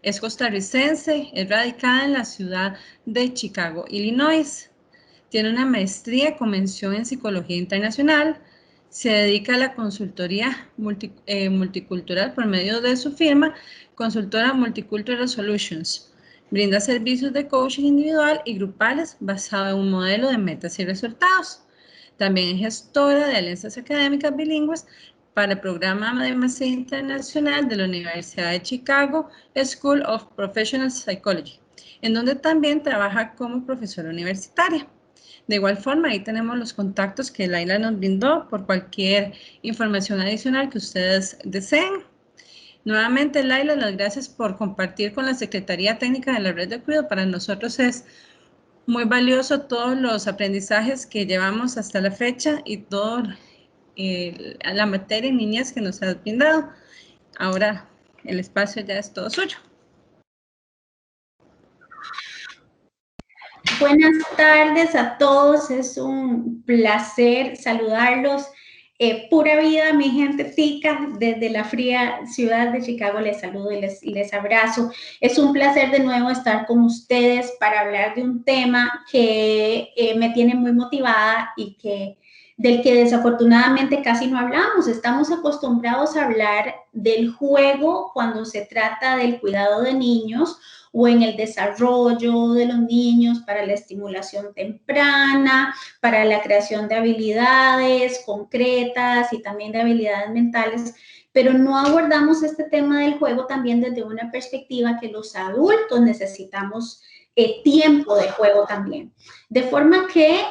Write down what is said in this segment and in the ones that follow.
Es costarricense, es radicada en la ciudad de Chicago, Illinois. Tiene una maestría con mención en Psicología Internacional. Se dedica a la consultoría multicultural por medio de su firma, Consultora Multicultural Solutions. Brinda servicios de coaching individual y grupales basado en un modelo de metas y resultados. También es gestora de alianzas académicas bilingües para el programa de maestría internacional de la Universidad de Chicago School of Professional Psychology, en donde también trabaja como profesora universitaria. De igual forma, ahí tenemos los contactos que Laila nos brindó por cualquier información adicional que ustedes deseen. Nuevamente, Laila, las gracias por compartir con la Secretaría Técnica de la Red de Cuidado. Para nosotros es muy valioso todos los aprendizajes que llevamos hasta la fecha y toda la materia en niñez que nos has brindado. Ahora el espacio ya es todo suyo. Buenas tardes a todos, es un placer saludarlos. Pura vida, mi gente tica, desde la fría ciudad de Chicago les saludo y les abrazo. Es un placer de nuevo estar con ustedes para hablar de un tema que me tiene muy motivada y del que desafortunadamente casi no hablamos. Estamos acostumbrados a hablar del juego cuando se trata del cuidado de niños o en el desarrollo de los niños para la estimulación temprana, para la creación de habilidades concretas y también de habilidades mentales, pero no abordamos este tema del juego también desde una perspectiva que los adultos necesitamos tiempo de juego también. De forma que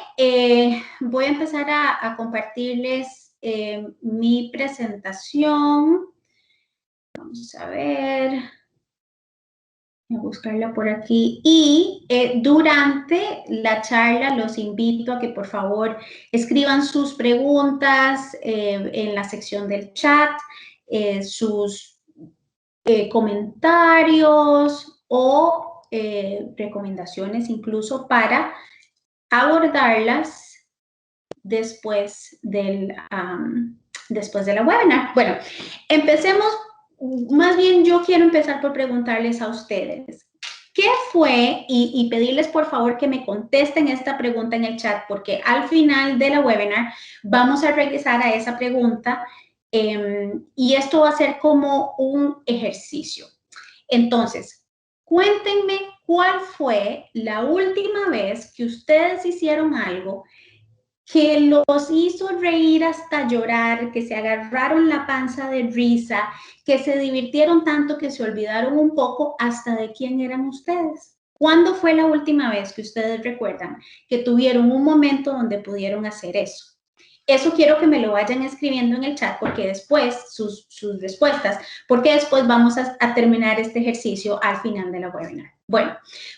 voy a empezar a compartirles mi presentación. Vamos a ver. Voy a buscarla por aquí. Y durante la charla los invito a que por favor escriban sus preguntas en la sección del chat, sus comentarios o recomendaciones incluso para abordarlas después de la webinar. Bueno, empecemos. Más bien yo quiero empezar por preguntarles a ustedes, ¿qué fue? Y pedirles por favor que me contesten esta pregunta en el chat, porque al final de la webinar vamos a regresar a esa pregunta y esto va a ser como un ejercicio. Entonces, cuéntenme cuál fue la última vez que ustedes hicieron algo que los hizo reír hasta llorar, que se agarraron la panza de risa, que se divirtieron tanto que se olvidaron un poco hasta de quién eran ustedes. ¿Cuándo fue la última vez que ustedes recuerdan que tuvieron un momento donde pudieron hacer eso? Eso quiero que me lo vayan escribiendo en el chat porque después, sus respuestas, porque después vamos a terminar este ejercicio al final de la webinar. Bueno,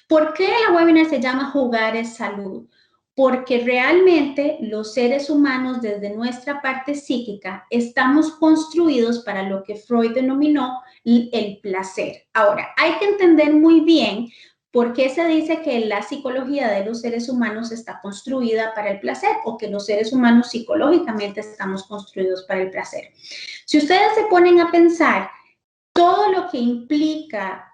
¿por qué la webinar se llama Jugar es Salud? Porque realmente los seres humanos desde nuestra parte psíquica estamos construidos para lo que Freud denominó el placer. Ahora, hay que entender muy bien por qué se dice que la psicología de los seres humanos está construida para el placer o que los seres humanos psicológicamente estamos construidos para el placer. Si ustedes se ponen a pensar, todo lo que implica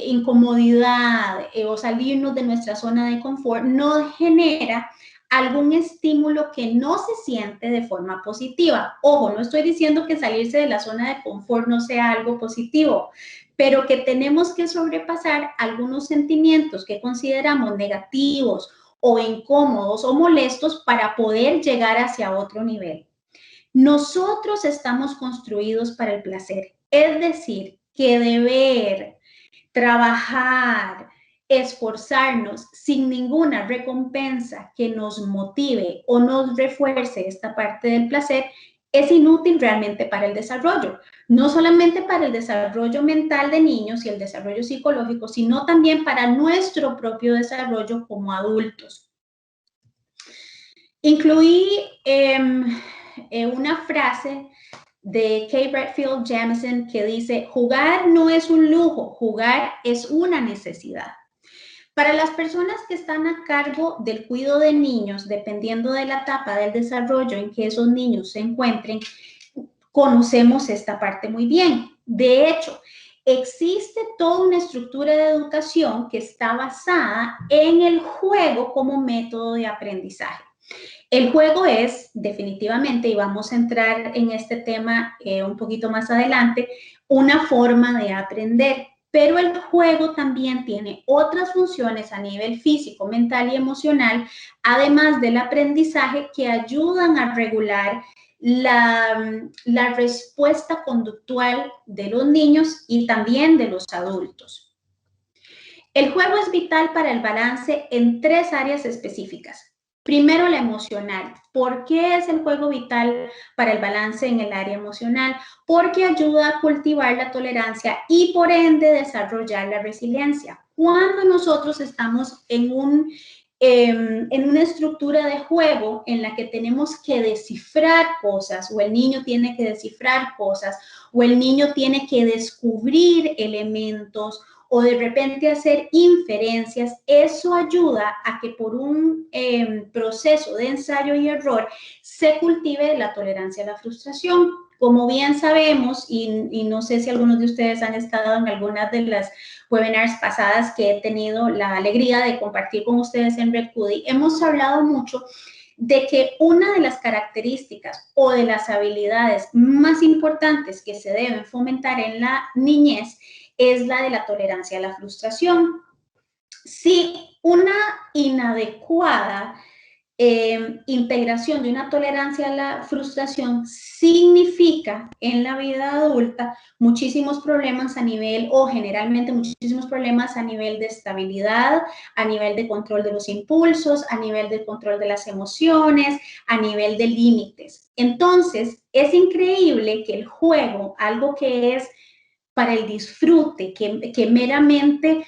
incomodidad o salirnos de nuestra zona de confort nos genera algún estímulo que no se siente de forma positiva. Ojo, no estoy diciendo que salirse de la zona de confort no sea algo positivo, pero que tenemos que sobrepasar algunos sentimientos que consideramos negativos o incómodos o molestos para poder llegar hacia otro nivel. Nosotros estamos construidos para el placer, es decir, que deber, trabajar, esforzarnos sin ninguna recompensa que nos motive o nos refuerce esta parte del placer es inútil realmente para el desarrollo. No solamente para el desarrollo mental de niños y el desarrollo psicológico, sino también para nuestro propio desarrollo como adultos. Incluí una frase de K. Redfield Jamison que dice, jugar no es un lujo, jugar es una necesidad. Para las personas que están a cargo del cuidado de niños, dependiendo de la etapa del desarrollo en que esos niños se encuentren, conocemos esta parte muy bien. De hecho, existe toda una estructura de educación que está basada en el juego como método de aprendizaje. El juego es definitivamente, y vamos a entrar en este tema un poquito más adelante, una forma de aprender. Pero el juego también tiene otras funciones a nivel físico, mental y emocional, además del aprendizaje, que ayudan a regular la respuesta conductual de los niños y también de los adultos. El juego es vital para el balance en 3 áreas específicas. Primero, la emocional. ¿Por qué es el juego vital para el balance en el área emocional? Porque ayuda a cultivar la tolerancia y por ende desarrollar la resiliencia. Cuando nosotros estamos en una estructura de juego en la que tenemos que descifrar cosas, o el niño tiene que descifrar cosas, o el niño tiene que descubrir elementos, o de repente hacer inferencias, eso ayuda a que por un proceso de ensayo y error se cultive la tolerancia a la frustración. Como bien sabemos, y no sé si algunos de ustedes han estado en algunas de las webinars pasadas que he tenido la alegría de compartir con ustedes en Red Cudi, hemos hablado mucho de que una de las características o de las habilidades más importantes que se deben fomentar en la niñez es la de la tolerancia a la frustración. Si una inadecuada integración de una tolerancia a la frustración significa en la vida adulta muchísimos problemas a nivel, o generalmente muchísimos problemas a nivel de estabilidad, a nivel de control de los impulsos, a nivel de control de las emociones, a nivel de límites. Entonces, es increíble que el juego, algo que es para el disfrute, que meramente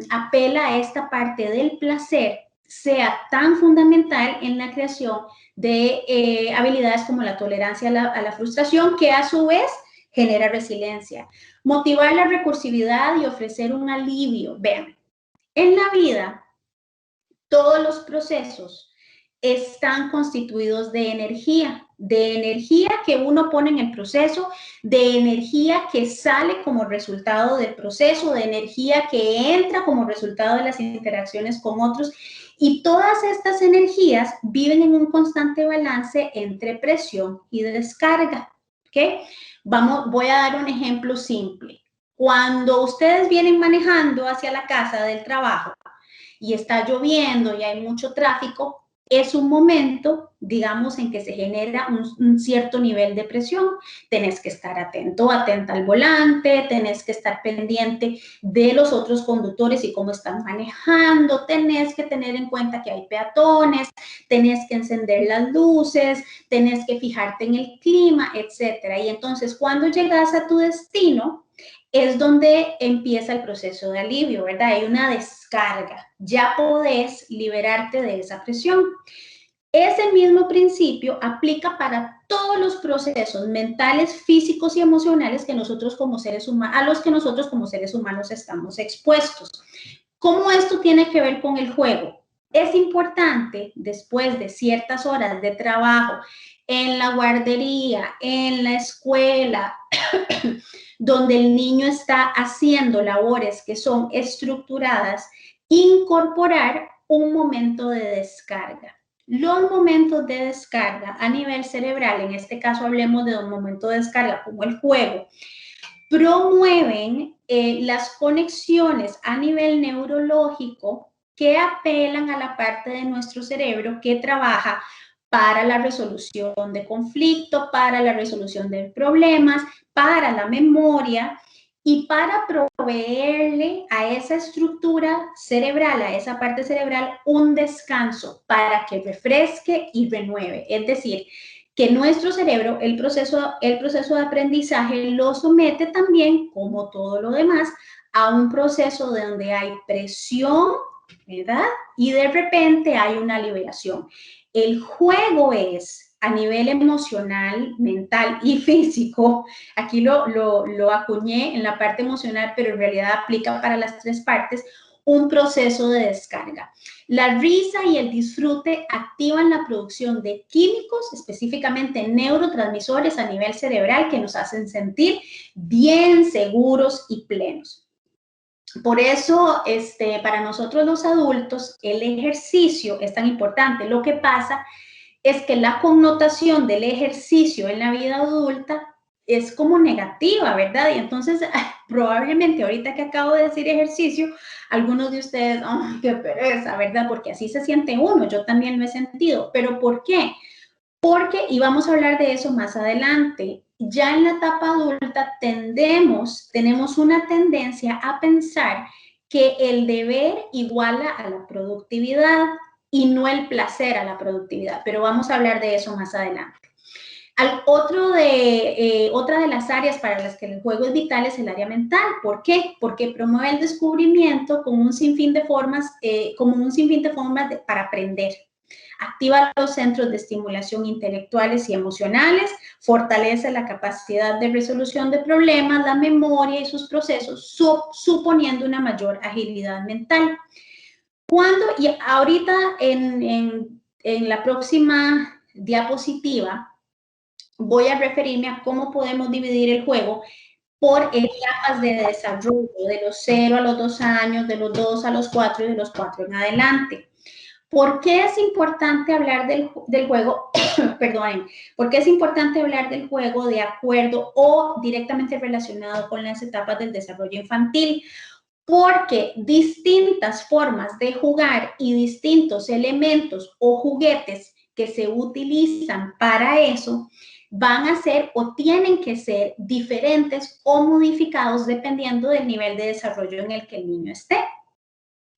apela a esta parte del placer, sea tan fundamental en la creación de habilidades como la tolerancia a la frustración, que a su vez genera resiliencia. Motivar la recursividad y ofrecer un alivio. Vean, en la vida, todos los procesos están constituidos de energía que uno pone en el proceso, de energía que sale como resultado del proceso, de energía que entra como resultado de las interacciones con otros, y todas estas energías viven en un constante balance entre presión y descarga. ¿Okay? Voy a dar un ejemplo simple. Cuando ustedes vienen manejando hacia la casa del trabajo y está lloviendo y hay mucho tráfico, es un momento, digamos, en que se genera un cierto nivel de presión. Tenés que estar atento, atenta al volante, tenés que estar pendiente de los otros conductores y cómo están manejando, tenés que tener en cuenta que hay peatones, tenés que encender las luces, tenés que fijarte en el clima, etcétera. Y entonces, cuando llegas a tu destino, es donde empieza el proceso de alivio, ¿verdad? Hay una descarga, ya podés liberarte de esa presión. Ese mismo principio aplica para todos los procesos mentales, físicos y emocionales que nosotros como seres humanos, a los que nosotros como seres humanos estamos expuestos. ¿Cómo esto tiene que ver con el juego? Es importante, después de ciertas horas de trabajo, en la guardería, en la escuela, donde el niño está haciendo labores que son estructuradas, incorporar un momento de descarga. Los momentos de descarga a nivel cerebral, en este caso hablemos de un momento de descarga como el juego, promueven las conexiones a nivel neurológico que apelan a la parte de nuestro cerebro que trabaja para la resolución de conflicto, para la resolución de problemas, para la memoria y para proveerle a esa estructura cerebral, a esa parte cerebral, un descanso para que refresque y renueve. Es decir, que nuestro cerebro, el proceso de aprendizaje lo somete también, como todo lo demás, a un proceso donde hay presión, ¿verdad? Y de repente hay una liberación. El juego es a nivel emocional, mental y físico. Aquí lo acuñé en la parte emocional, pero en realidad aplica para las 3 partes. un proceso de descarga. La risa y el disfrute activan la producción de químicos, específicamente neurotransmisores a nivel cerebral, que nos hacen sentir bien, seguros y plenos. Por eso, para nosotros los adultos, el ejercicio es tan importante. Lo que pasa es que la connotación del ejercicio en la vida adulta es como negativa, ¿verdad? Y entonces, probablemente ahorita que acabo de decir ejercicio, algunos de ustedes, ¡ay, qué pereza!, ¿verdad? Porque así se siente uno, yo también lo he sentido. ¿Pero por qué? Porque, y vamos a hablar de eso más adelante, ya en la etapa adulta tenemos una tendencia a pensar que el deber iguala a la productividad y no el placer a la productividad, pero vamos a hablar de eso más adelante. Otra de las áreas para las que el juego es vital es el área mental. ¿Por qué? Porque promueve el descubrimiento como un sinfín de formas, para aprender. Activa los centros de estimulación intelectuales y emocionales, fortalece la capacidad de resolución de problemas, la memoria y sus procesos, suponiendo una mayor agilidad mental. Y ahorita en la próxima diapositiva voy a referirme a cómo podemos dividir el juego por etapas de desarrollo, de los 0 a los 2 años, de los 2 a los 4 y de los 4 en adelante. ¿Por qué es importante hablar del juego? Perdonen. ¿Por qué es importante hablar del juego de acuerdo o directamente relacionado con las etapas del desarrollo infantil? Porque distintas formas de jugar y distintos elementos o juguetes que se utilizan para eso van a ser o tienen que ser diferentes o modificados dependiendo del nivel de desarrollo en el que el niño esté.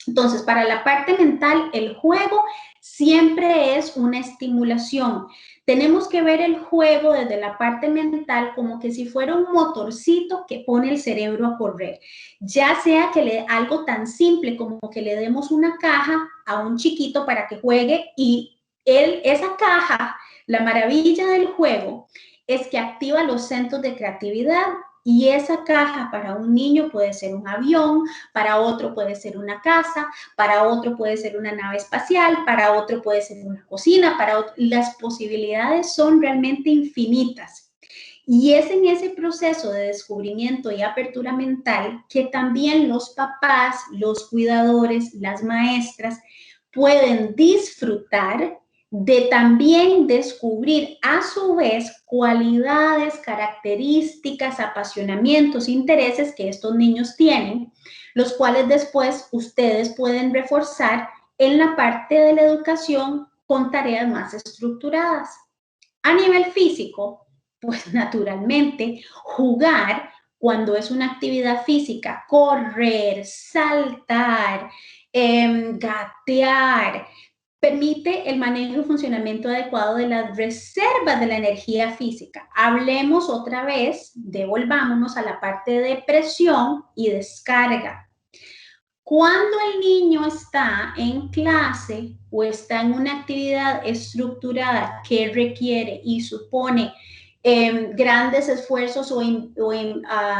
Entonces, para la parte mental, el juego siempre es una estimulación. Tenemos que ver el juego desde la parte mental como que si fuera un motorcito que pone el cerebro a correr. Ya sea que algo tan simple como que le demos una caja a un chiquito para que juegue y esa caja, la maravilla del juego es que activa los centros de creatividad. Y esa caja para un niño puede ser un avión, para otro puede ser una casa, para otro puede ser una nave espacial, para otro puede ser una cocina, las posibilidades son realmente infinitas. Y es en ese proceso de descubrimiento y apertura mental que también los papás, los cuidadores, las maestras pueden disfrutar de también descubrir a su vez cualidades, características, apasionamientos, intereses que estos niños tienen, los cuales después ustedes pueden reforzar en la parte de la educación con tareas más estructuradas. A nivel físico, pues naturalmente jugar cuando es una actividad física, correr, saltar, gatear, permite el manejo y funcionamiento adecuado de las reservas de la energía física. Hablemos otra vez, devolvámonos a la parte de presión y descarga. Cuando el niño está en clase o está en una actividad estructurada que requiere y supone grandes esfuerzos o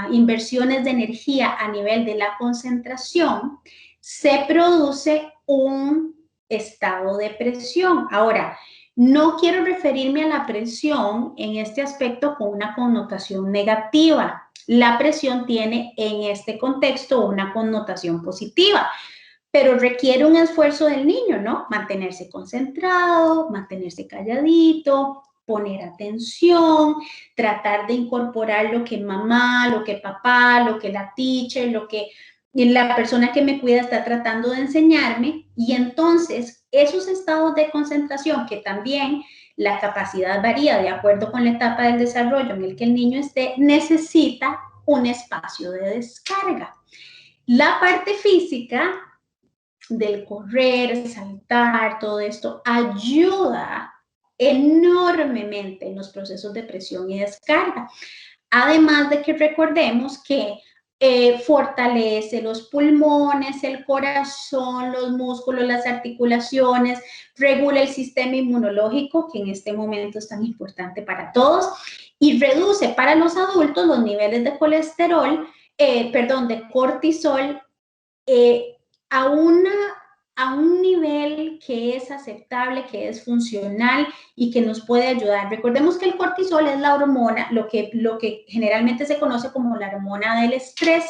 inversiones de energía a nivel de la concentración, se produce un estado de presión. Ahora, no quiero referirme a la presión en este aspecto con una connotación negativa. La presión tiene en este contexto una connotación positiva, pero requiere un esfuerzo del niño, ¿no? Mantenerse concentrado, mantenerse calladito, poner atención, tratar de incorporar lo que mamá, lo que papá, lo que la teacher, lo que la persona que me cuida está tratando de enseñarme. Y entonces esos estados de concentración, que también la capacidad varía de acuerdo con la etapa del desarrollo en el que el niño esté, necesita un espacio de descarga. La parte física del correr, saltar, todo esto ayuda enormemente en los procesos de presión y descarga. Además de que recordemos que fortalece los pulmones, el corazón, los músculos, las articulaciones, regula el sistema inmunológico, que en este momento es tan importante para todos, y reduce para los adultos los niveles de de cortisol, a un nivel que es aceptable, que es funcional y que nos puede ayudar. Recordemos que el cortisol es la hormona, lo que generalmente se conoce como la hormona del estrés.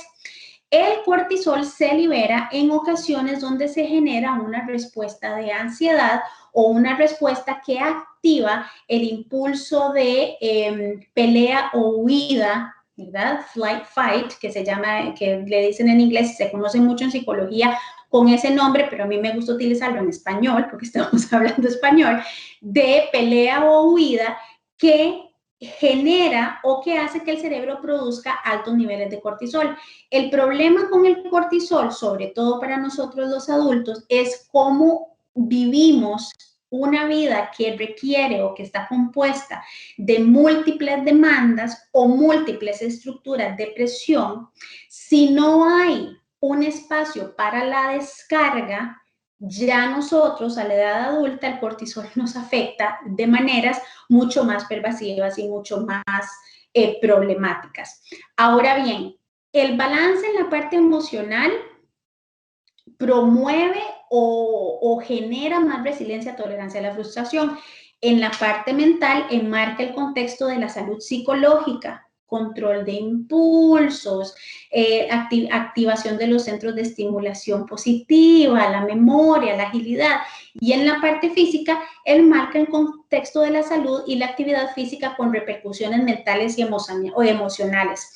El cortisol se libera en ocasiones donde se genera una respuesta de ansiedad o una respuesta que activa el impulso de pelea o huida, ¿verdad? Flight, fight, que se llama, que le dicen en inglés, se conoce mucho en psicología con ese nombre, pero a mí me gusta utilizarlo en español, porque estamos hablando español, de pelea o huida, que genera o que hace que el cerebro produzca altos niveles de cortisol. El problema con el cortisol, sobre todo para nosotros los adultos, es cómo vivimos una vida que requiere o que está compuesta de múltiples demandas o múltiples estructuras de presión. Si no hay un espacio para la descarga, ya nosotros a la edad adulta el cortisol nos afecta de maneras mucho más pervasivas y mucho más problemáticas. Ahora bien, el balance en la parte emocional promueve o genera más resiliencia, tolerancia a la frustración. En la parte mental enmarca el contexto de la salud psicológica, control de impulsos, activación de los centros de estimulación positiva, la memoria, la agilidad. Y en la parte física, enmarca el contexto de la salud y la actividad física con repercusiones mentales y emocionales.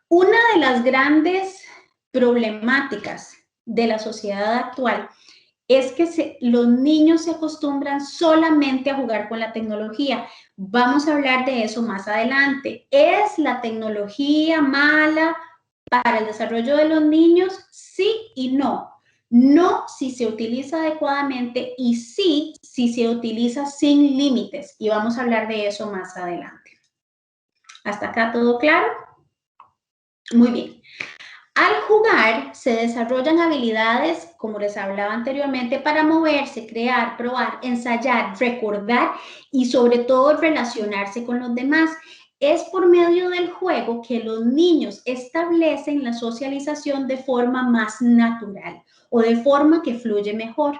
Una de las grandes problemáticas de la sociedad actual es que los niños se acostumbran solamente a jugar con la tecnología. Vamos a hablar de eso más adelante. ¿Es la tecnología mala para el desarrollo de los niños? Sí y no. No si se utiliza adecuadamente y sí si se utiliza sin límites. Y vamos a hablar de eso más adelante. ¿Hasta acá todo claro? Muy bien. Al jugar se desarrollan habilidades, como les hablaba anteriormente, para moverse, crear, probar, ensayar, recordar y sobre todo relacionarse con los demás. Es por medio del juego que los niños establecen la socialización de forma más natural o de forma que fluye mejor.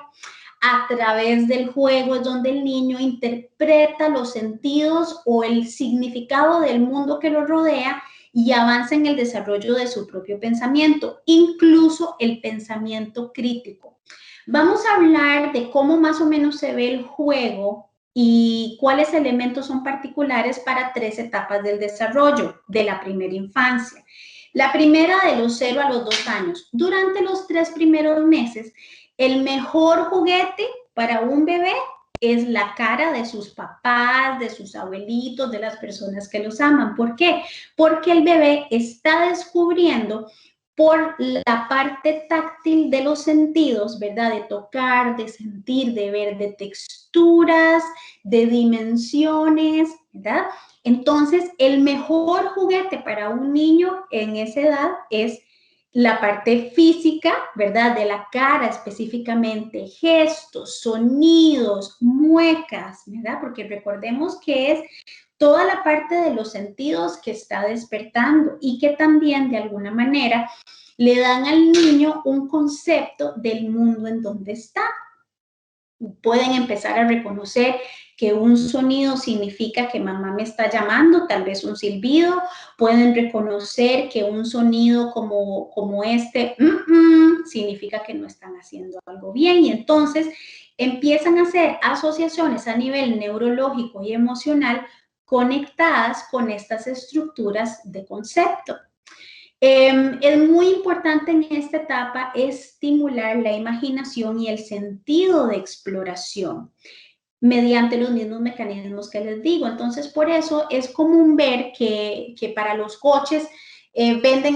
A través del juego es donde el niño interpreta los sentidos o el significado del mundo que lo rodea y avanza en el desarrollo de su propio pensamiento, incluso el pensamiento crítico. Vamos a hablar de cómo más o menos se ve el juego y cuáles elementos son particulares para 3 etapas del desarrollo de la primera infancia. La primera de los 0 a los 2 años. Durante los 3 primeros meses, el mejor juguete para un bebé es la cara de sus papás, de sus abuelitos, de las personas que los aman. ¿Por qué? Porque el bebé está descubriendo por la parte táctil de los sentidos, ¿verdad? De tocar, de sentir, de ver, de texturas, de dimensiones, ¿verdad? Entonces, el mejor juguete para un niño en esa edad es la parte física, ¿verdad? De la cara específicamente, gestos, sonidos, muecas, ¿verdad? Porque recordemos que es toda la parte de los sentidos que está despertando y que también de alguna manera le dan al niño un concepto del mundo en donde está. Pueden empezar a reconocer que un sonido significa que mamá me está llamando, tal vez un silbido. Pueden reconocer que un sonido como este significa que no están haciendo algo bien. Y entonces empiezan a hacer asociaciones a nivel neurológico y emocional conectadas con estas estructuras de concepto. Es muy importante en esta etapa estimular la imaginación y el sentido de exploración mediante los mismos mecanismos que les digo. Entonces, por eso es común ver que para los coches venden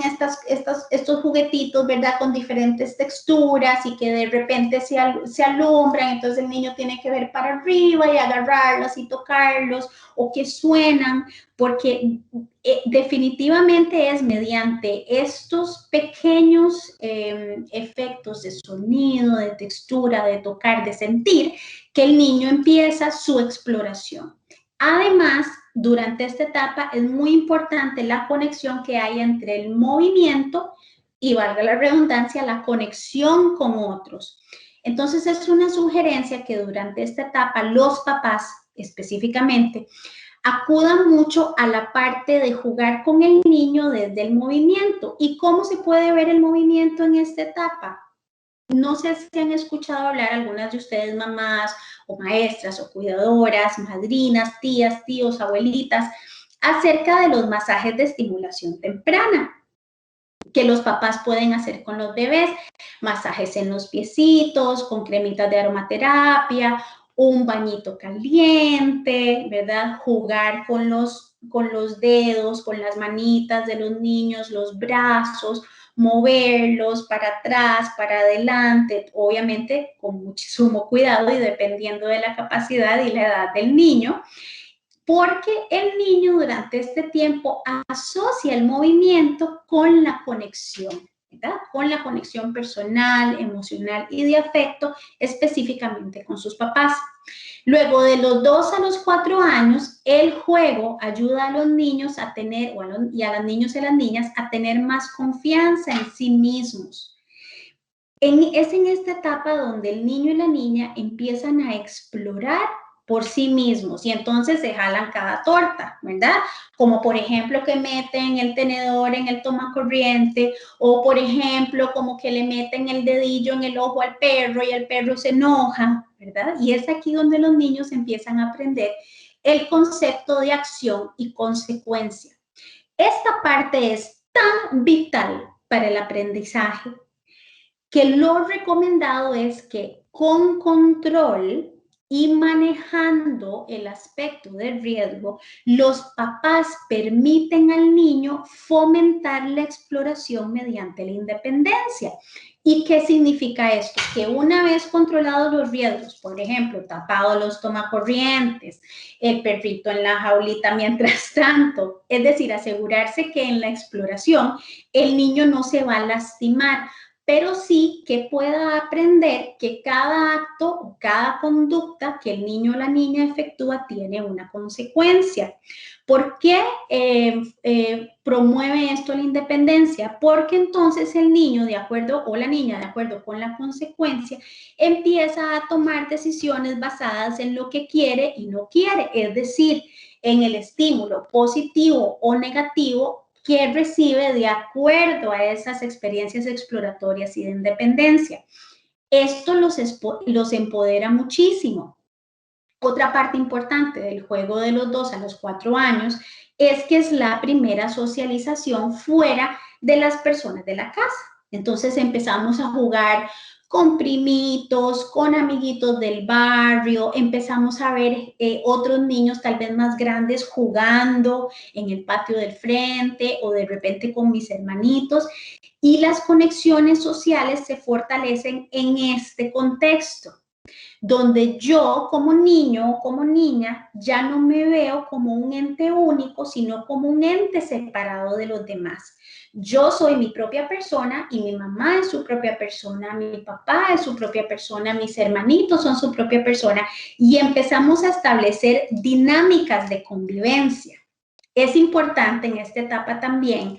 estos juguetitos, ¿verdad? Con diferentes texturas y que de repente se alumbran, entonces el niño tiene que ver para arriba y agarrarlos y tocarlos, o que suenan, porque definitivamente es mediante estos pequeños efectos de sonido, de textura, de tocar, de sentir, que el niño empieza su exploración. Además, durante esta etapa es muy importante la conexión que hay entre el movimiento, y, valga la redundancia, la conexión con otros. Entonces, es una sugerencia que durante esta etapa los papás específicamente acudan mucho a la parte de jugar con el niño desde el movimiento. ¿Y cómo se puede ver el movimiento en esta etapa? No sé si han escuchado hablar algunas de ustedes, mamás o maestras o cuidadoras, madrinas, tías, tíos, abuelitas, acerca de los masajes de estimulación temprana que los papás pueden hacer con los bebés, masajes en los piecitos, con cremitas de aromaterapia, un bañito caliente, ¿verdad? Jugar con los dedos, con las manitas de los niños, los brazos, moverlos para atrás, para adelante, obviamente con muchísimo cuidado y dependiendo de la capacidad y la edad del niño, porque el niño durante este tiempo asocia el movimiento con la conexión, ¿verdad? Con la conexión personal, emocional y de afecto, específicamente con sus papás. Luego de los 2 a los 4 años, el juego ayuda a los niños a tener, y a los niños y a las niñas a tener más confianza en sí mismos. Es en esta etapa donde el niño y la niña empiezan a explorar por sí mismos y entonces se jalan cada torta, ¿verdad? Como por ejemplo que meten el tenedor en el tomacorriente o por ejemplo como que le meten el dedillo en el ojo al perro y el perro se enoja, ¿verdad? Y es aquí donde los niños empiezan a aprender el concepto de acción y consecuencia. Esta parte es tan vital para el aprendizaje que lo recomendado es que con control y manejando el aspecto de riesgo, los papás permiten al niño fomentar la exploración mediante la independencia. ¿Y qué significa esto? Que una vez controlados los riesgos, por ejemplo, tapados los tomacorrientes, el perrito en la jaulita mientras tanto, es decir, asegurarse que en la exploración el niño no se va a lastimar, pero sí que pueda aprender que cada acto o cada conducta que el niño o la niña efectúa tiene una consecuencia. ¿Por qué promueve esto la independencia? Porque entonces el niño de acuerdo o la niña de acuerdo con la consecuencia empieza a tomar decisiones basadas en lo que quiere y no quiere, es decir, en el estímulo positivo o negativo que recibe de acuerdo a esas experiencias exploratorias y de independencia. Esto los empodera muchísimo. Otra parte importante del juego de los 2 a los 4 años es que es la primera socialización fuera de las personas de la casa. Entonces empezamos a jugar con primitos, con amiguitos del barrio, empezamos a ver otros niños tal vez más grandes jugando en el patio del frente o de repente con mis hermanitos y las conexiones sociales se fortalecen en este contexto, donde yo como niño o como niña ya no me veo como un ente único, sino como un ente separado de los demás. Yo soy mi propia persona y mi mamá es su propia persona, mi papá es su propia persona, mis hermanitos son su propia persona y empezamos a establecer dinámicas de convivencia. Es importante en esta etapa también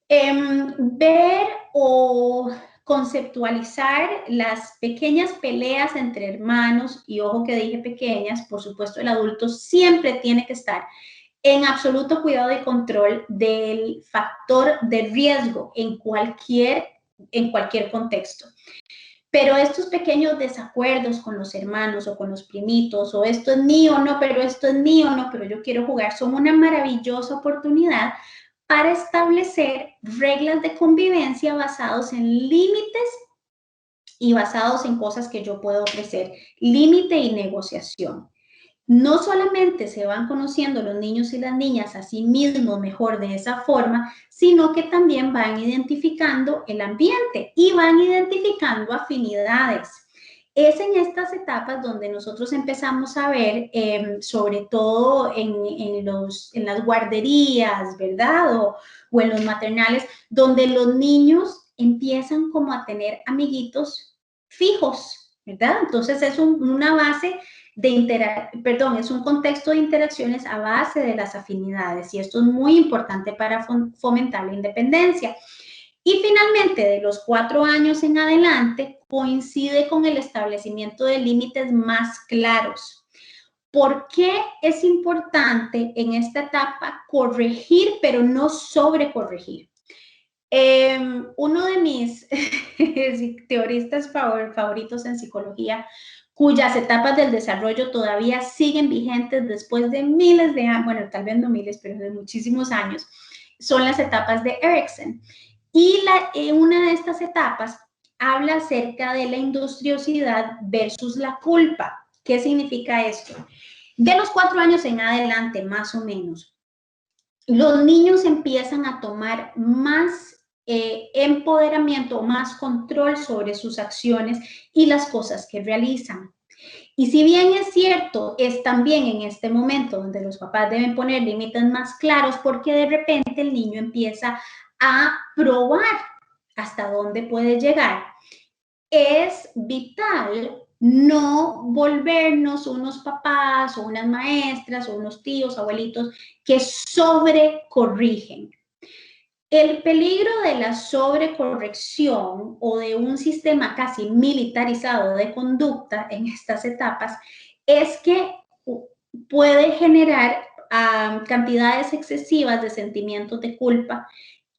ver o conceptualizar las pequeñas peleas entre hermanos, y ojo que dije pequeñas, por supuesto el adulto siempre tiene que estar en absoluto cuidado y control del factor de riesgo en cualquier contexto. Pero estos pequeños desacuerdos con los hermanos o con los primitos, o esto es mío, no, pero esto es mío, no, pero yo quiero jugar, son una maravillosa oportunidad para establecer reglas de convivencia basados en límites y basados en cosas que yo puedo ofrecer, límite y negociación. No solamente se van conociendo los niños y las niñas a sí mismos mejor de esa forma, sino que también van identificando el ambiente y van identificando afinidades. Es en estas etapas donde nosotros empezamos a ver, sobre todo en las guarderías, ¿verdad? O en los maternales, donde los niños empiezan como a tener amiguitos fijos, ¿verdad? Entonces es una base es un contexto de interacciones a base de las afinidades y esto es muy importante para fomentar la independencia. Y finalmente, de los 4 años en adelante, coincide con el establecimiento de límites más claros. ¿Por qué es importante en esta etapa corregir, pero no sobrecorregir? Uno de mis teoristas favoritos en psicología, cuyas etapas del desarrollo todavía siguen vigentes después de miles de años, bueno, tal vez no miles, pero de muchísimos años, son las etapas de Erikson. Y una de estas etapas habla acerca de la industriosidad versus la culpa. ¿Qué significa esto? De los 4 años en adelante, más o menos, los niños empiezan a tomar más empoderamiento, más control sobre sus acciones y las cosas que realizan. Y si bien es cierto, es también en este momento donde los papás deben poner límites más claros, porque de repente el niño empieza a probar hasta dónde puede llegar. Es vital no volvernos unos papás o unas maestras o unos tíos, abuelitos que sobrecorrigen. El peligro de la sobrecorrección o de un sistema casi militarizado de conducta en estas etapas es que puede generar cantidades excesivas de sentimientos de culpa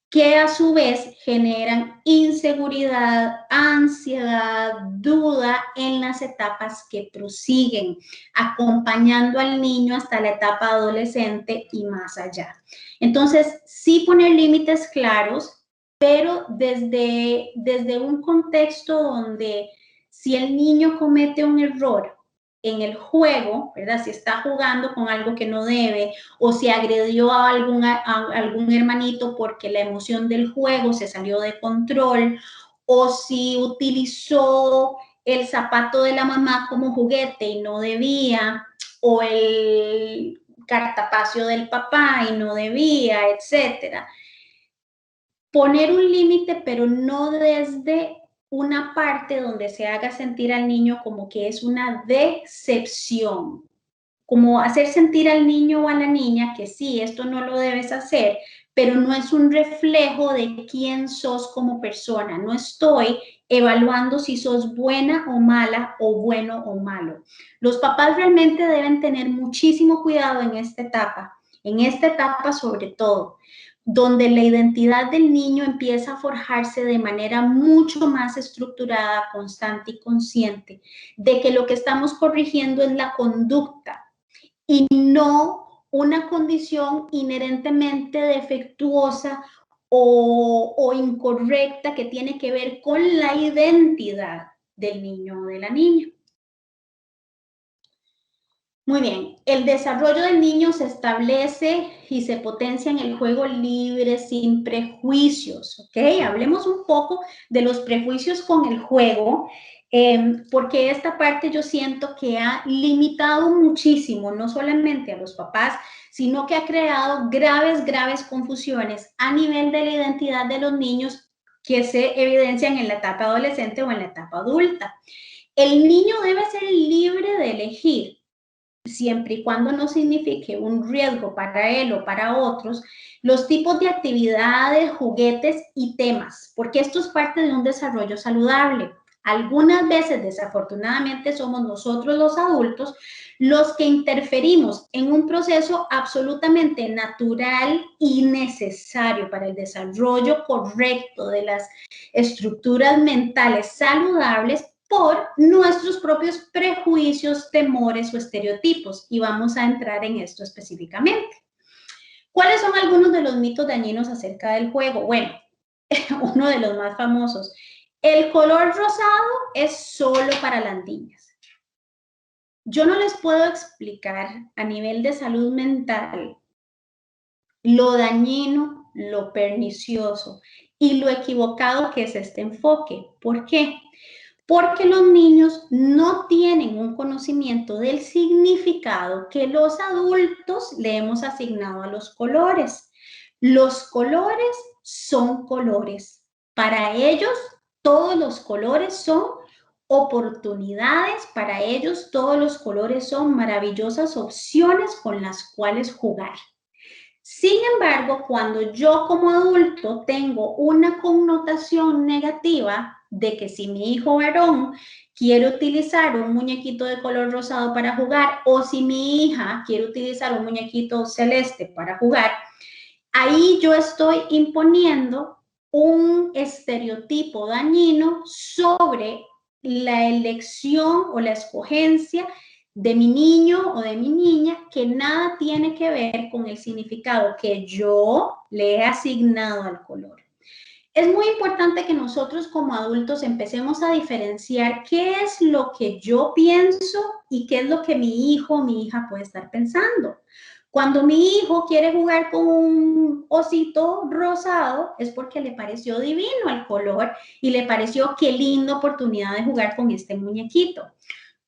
que a su vez generan inseguridad, ansiedad, duda en las etapas que prosiguen, acompañando al niño hasta la etapa adolescente y más allá. Entonces, sí poner límites claros, pero desde un contexto donde si el niño comete un error en el juego, ¿verdad? Si está jugando con algo que no debe o si agredió a algún hermanito porque la emoción del juego se salió de control o si utilizó el zapato de la mamá como juguete y no debía o el cartapacio del papá y no debía, etcétera. Poner un límite, pero no desde una parte donde se haga sentir al niño como que es una decepción, como hacer sentir al niño o a la niña que sí, esto no lo debes hacer, pero no es un reflejo de quién sos como persona. No estoy evaluando si sos buena o mala o bueno o malo. Los papás realmente deben tener muchísimo cuidado en esta etapa sobre todo, donde la identidad del niño empieza a forjarse de manera mucho más estructurada, constante y consciente, de que lo que estamos corrigiendo es la conducta y no una condición inherentemente defectuosa o incorrecta que tiene que ver con la identidad del niño o de la niña. Muy bien, el desarrollo del niño se establece y se potencia en el juego libre, sin prejuicios, ¿ok? Hablemos un poco de los prejuicios con el juego, porque esta parte yo siento que ha limitado muchísimo, no solamente a los papás, sino que ha creado graves confusiones a nivel de la identidad de los niños que se evidencian en la etapa adolescente o en la etapa adulta. El niño debe ser libre de elegir, siempre y cuando no signifique un riesgo para él o para otros, los tipos de actividades, juguetes y temas, porque esto es parte de un desarrollo saludable. Algunas veces, desafortunadamente, somos nosotros los adultos los que interferimos en un proceso absolutamente natural y necesario para el desarrollo correcto de las estructuras mentales saludables por nuestros propios prejuicios, temores o estereotipos. Y vamos a entrar en esto específicamente. ¿Cuáles son algunos de los mitos dañinos acerca del juego? Bueno, uno de los más famosos. El color rosado es solo para las niñas. Yo no les puedo explicar a nivel de salud mental lo dañino, lo pernicioso y lo equivocado que es este enfoque. ¿Por qué? Porque los niños no tienen un conocimiento del significado que los adultos le hemos asignado a los colores. Los colores son colores. Para ellos, todos los colores son oportunidades. Para ellos, todos los colores son maravillosas opciones con las cuales jugar. Sin embargo, cuando yo como adulto tengo una connotación negativa de que si mi hijo varón quiere utilizar un muñequito de color rosado para jugar, o si mi hija quiere utilizar un muñequito celeste para jugar, ahí yo estoy imponiendo un estereotipo dañino sobre la elección o la escogencia de mi niño o de mi niña, que nada tiene que ver con el significado que yo le he asignado al color. Es muy importante que nosotros como adultos empecemos a diferenciar qué es lo que yo pienso y qué es lo que mi hijo o mi hija puede estar pensando. Cuando mi hijo quiere jugar con un osito rosado, es porque le pareció divino el color y le pareció qué linda oportunidad de jugar con este muñequito.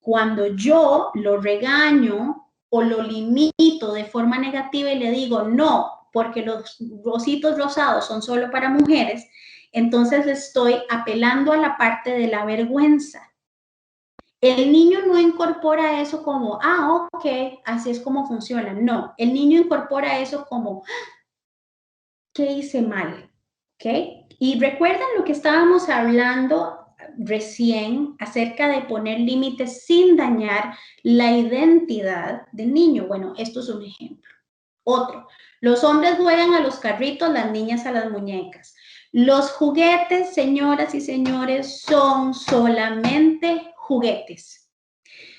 Cuando yo lo regaño o lo limito de forma negativa y le digo no, porque los ositos rosados son solo para mujeres, entonces estoy apelando a la parte de la vergüenza. El niño no incorpora eso como, ok, así es como funciona. No, el niño incorpora eso como, ¿qué hice mal? ¿Ok? Y recuerdan lo que estábamos hablando recién acerca de poner límites sin dañar la identidad del niño. Bueno, esto es un ejemplo. Otro, los hombres juegan a los carritos, las niñas a las muñecas. Los juguetes, señoras y señores, son solamente juguetes.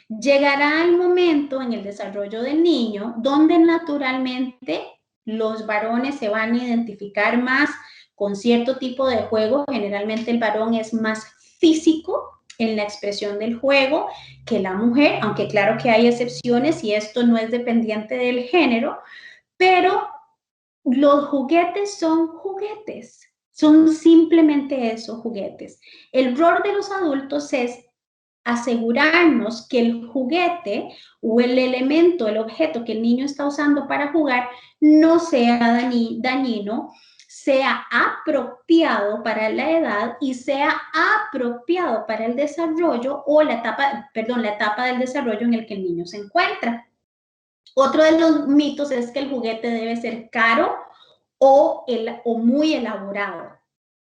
Llegará el momento en el desarrollo del niño donde naturalmente los varones se van a identificar más con cierto tipo de juego. Generalmente el varón es más físico en la expresión del juego que la mujer, aunque claro que hay excepciones y esto no es dependiente del género, pero los juguetes son juguetes, son simplemente eso, juguetes. El rol de los adultos es asegurarnos que el juguete o el elemento, el objeto que el niño está usando para jugar no sea dañino, sea apropiado para la edad y sea apropiado para el desarrollo o la etapa del desarrollo en el que el niño se encuentra. Otro de los mitos es que el juguete debe ser caro o muy elaborado.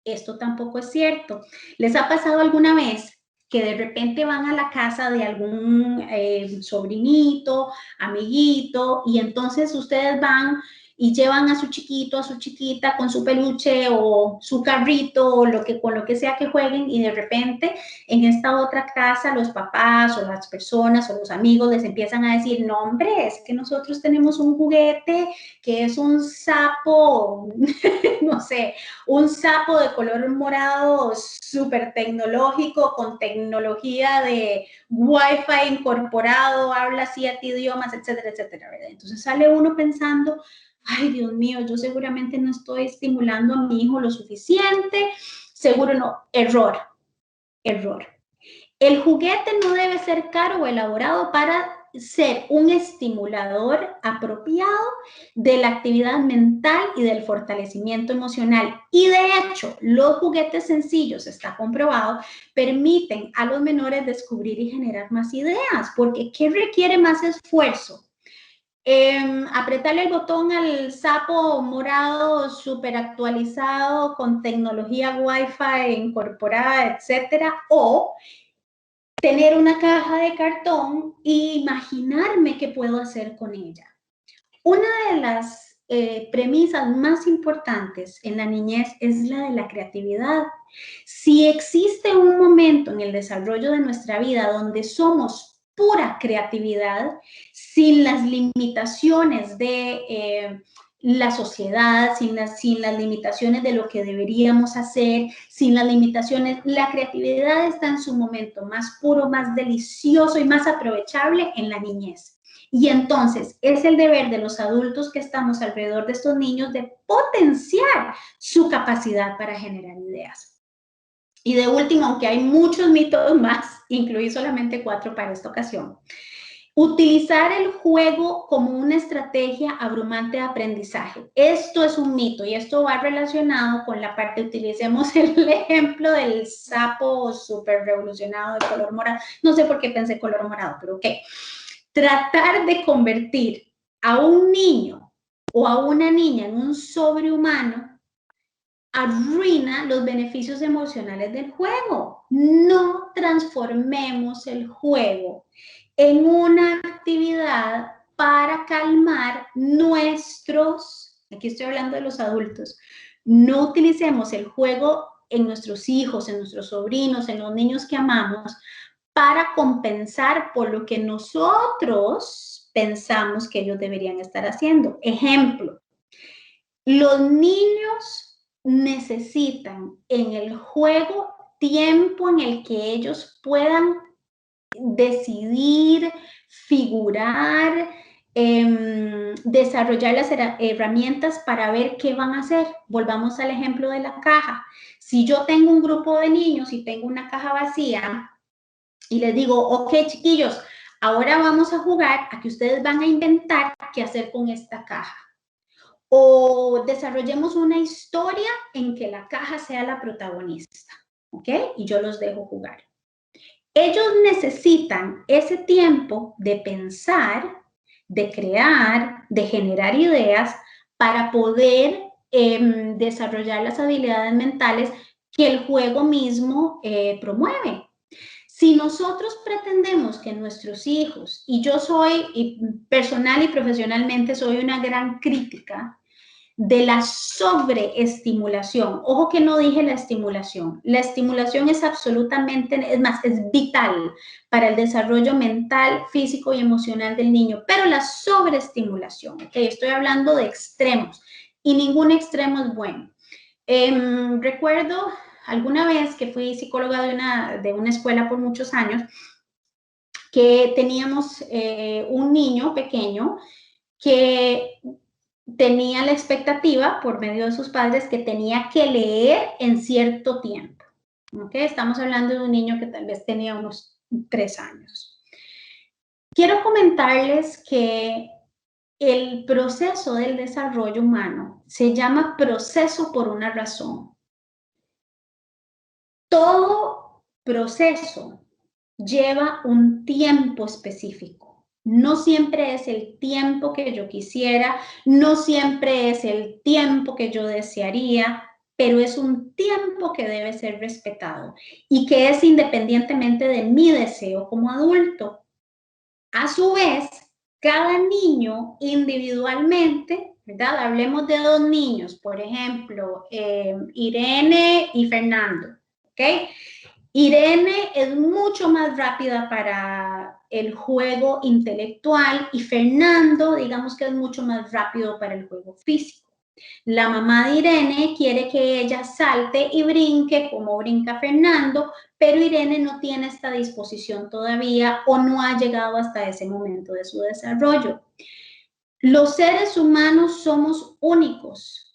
Esto tampoco es cierto. ¿Les ha pasado alguna vez que de repente van a la casa de algún sobrinito, amiguito, y entonces ustedes van y llevan a su chiquito, a su chiquita con su peluche o su carrito o con lo que sea que jueguen, y de repente en esta otra casa los papás o las personas o los amigos les empiezan a decir, no hombre, es que nosotros tenemos un juguete que es un sapo, no sé, un sapo de color morado súper tecnológico, con tecnología de Wi-Fi incorporado, habla 7 idiomas, etcétera, etcétera, ¿verdad? Entonces sale uno pensando, ay, Dios mío, yo seguramente no estoy estimulando a mi hijo lo suficiente, seguro no, error. El juguete no debe ser caro o elaborado para ser un estimulador apropiado de la actividad mental y del fortalecimiento emocional. Y de hecho, los juguetes sencillos, está comprobado, permiten a los menores descubrir y generar más ideas, porque ¿qué requiere más esfuerzo? Apretarle el botón al sapo morado súper actualizado con tecnología Wi-Fi incorporada, etcétera, o tener una caja de cartón e imaginarme qué puedo hacer con ella. Una de las premisas más importantes en la niñez es la de la creatividad. Si existe un momento en el desarrollo de nuestra vida donde somos pura creatividad, sin las limitaciones de la sociedad, sin las limitaciones de lo que deberíamos hacer, sin las limitaciones, la creatividad está en su momento más puro, más delicioso y más aprovechable en la niñez. Y entonces es el deber de los adultos que estamos alrededor de estos niños de potenciar su capacidad para generar ideas. Y de último, aunque hay muchos mitos más, incluí solamente 4 para esta ocasión. Utilizar el juego como una estrategia abrumante de aprendizaje. Esto es un mito y esto va relacionado con la parte, utilicemos el ejemplo del sapo súper revolucionado de color morado. No sé por qué pensé color morado, pero ok. Tratar de convertir a un niño o a una niña en un sobrehumano, arruina los beneficios emocionales del juego. No transformemos el juego en una actividad para calmar nuestros, aquí estoy hablando de los adultos, no utilicemos el juego en nuestros hijos, en nuestros sobrinos, en los niños que amamos, para compensar por lo que nosotros pensamos que ellos deberían estar haciendo. Ejemplo, los niños necesitan en el juego tiempo en el que ellos puedan decidir, figurar, desarrollar las herramientas para ver qué van a hacer. Volvamos al ejemplo de la caja. Si yo tengo un grupo de niños y tengo una caja vacía y les digo, ok, chiquillos, ahora vamos a jugar a que ustedes van a inventar qué hacer con esta caja. O desarrollemos una historia en que la caja sea la protagonista, ¿ok? Y yo los dejo jugar. Ellos necesitan ese tiempo de pensar, de crear, de generar ideas para poder desarrollar las habilidades mentales que el juego mismo promueve. Si nosotros pretendemos que nuestros hijos, y yo soy, y personal y profesionalmente, soy una gran crítica de la sobreestimulación. Ojo que no dije la estimulación. La estimulación es absolutamente, es más, es vital para el desarrollo mental, físico y emocional del niño, pero la sobreestimulación, ¿okay? Estoy hablando de extremos y ningún extremo es bueno. Recuerdo alguna vez que fui psicóloga de una escuela por muchos años, que teníamos un niño pequeño que tenía la expectativa por medio de sus padres que tenía que leer en cierto tiempo. ¿Okay? Estamos hablando de un niño que tal vez tenía unos 3 años. Quiero comentarles que el proceso del desarrollo humano se llama proceso por una razón. Todo proceso lleva un tiempo específico. No siempre es el tiempo que yo quisiera, no siempre es el tiempo que yo desearía, pero es un tiempo que debe ser respetado y que es independientemente de mi deseo como adulto. A su vez, cada niño individualmente, ¿verdad? Hablemos de 2 niños, por ejemplo, Irene y Fernando, ¿ok? Irene es mucho más rápida para el juego intelectual y Fernando, digamos que es mucho más rápido para el juego físico. La mamá de Irene quiere que ella salte y brinque como brinca Fernando, pero Irene no tiene esta disposición todavía o no ha llegado hasta ese momento de su desarrollo. Los seres humanos somos únicos,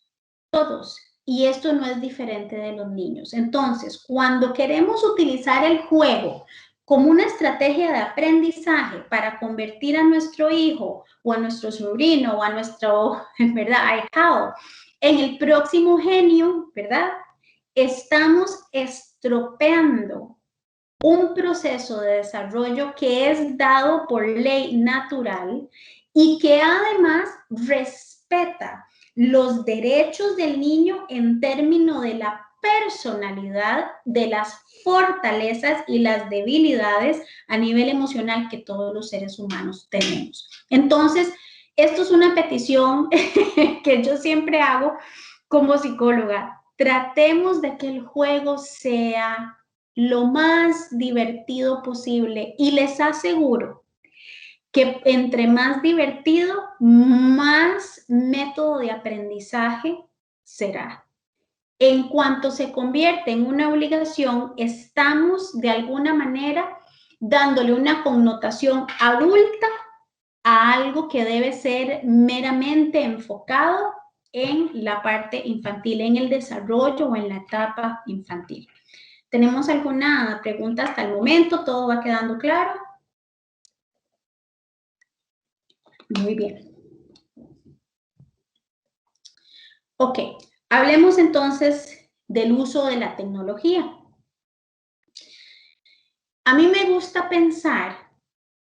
todos. Y esto no es diferente de los niños. Entonces, cuando queremos utilizar el juego como una estrategia de aprendizaje para convertir a nuestro hijo o a nuestro sobrino o a nuestro, ¿verdad?, ahijado en el próximo genio, ¿verdad?, estamos estropeando un proceso de desarrollo que es dado por ley natural y que además respeta los derechos del niño en términos de la personalidad, de las fortalezas y las debilidades a nivel emocional que todos los seres humanos tenemos. Entonces, esto es una petición que yo siempre hago como psicóloga. Tratemos de que el juego sea lo más divertido posible y les aseguro que entre más divertido, más método de aprendizaje será. En cuanto se convierte en una obligación, estamos de alguna manera dándole una connotación adulta a algo que debe ser meramente enfocado en la parte infantil, en el desarrollo o en la etapa infantil. ¿Tenemos alguna pregunta hasta el momento? ¿Todo va quedando claro? Muy bien. Ok, hablemos entonces del uso de la tecnología. A mí me gusta pensar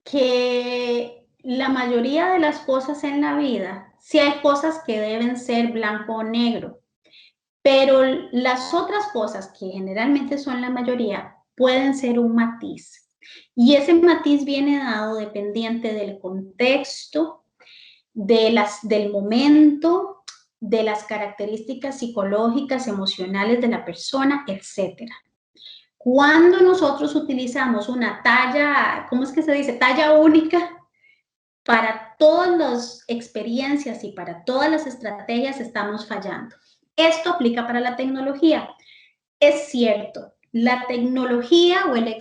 que la mayoría de las cosas en la vida, sí hay cosas que deben ser blanco o negro, pero las otras cosas, que generalmente son la mayoría, pueden ser un matiz. Y ese matiz viene dado dependiente del contexto, del momento, de las características psicológicas, emocionales de la persona, etc. Cuando nosotros utilizamos una talla, ¿cómo es que se dice? Talla única, para todas las experiencias y para todas las estrategias estamos fallando. Esto aplica para la tecnología. Es cierto, la tecnología o el